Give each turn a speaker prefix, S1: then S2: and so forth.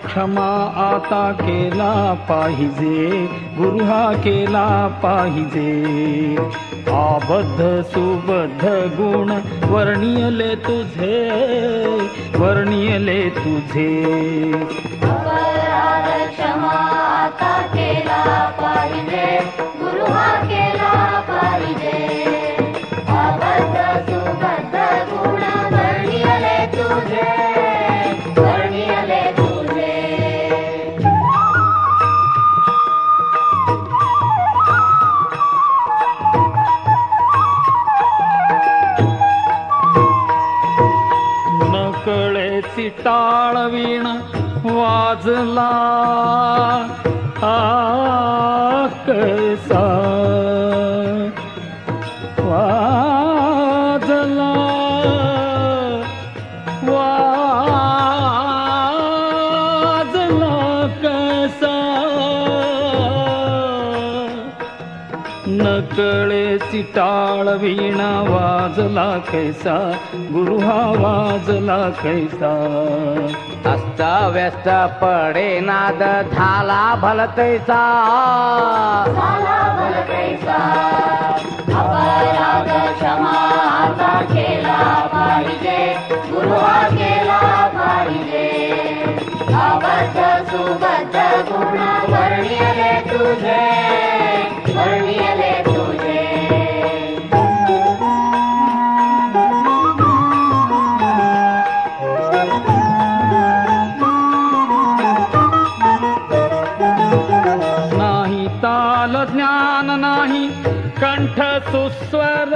S1: क्षमा आता केला पाहिजे, गुरु हा केला पाहिजे. आबद्ध सुबद्ध गुण वर्णियले तुझे, वर्णियले तुझे.
S2: अपराध क्षमा आता केला पाहिजे, गुरु हा केला पाहिजे. अबद्ध सुबद्ध गुण वर्णियले तुझे, वर्णियले तुझे.
S1: नकळेची टाळवीण वाजला कसा वाजला, वाजला कसा. नकळेची टाळवीण वाजला कैसा, गुरु हा वाजला कैसा.
S3: अस्त व्यस्त पडे नाद झाला भलतैसा,
S2: झाला भलतैसा. अपराध क्षमा आता केला पाहिजे, गुरु हा केला पाहिजे. अबद्ध सुबद्ध गुण वर्णियले तुझे, वर्णियले तुझे.
S1: नाही ताल ज्ञान नाही कंठ सुस्वर,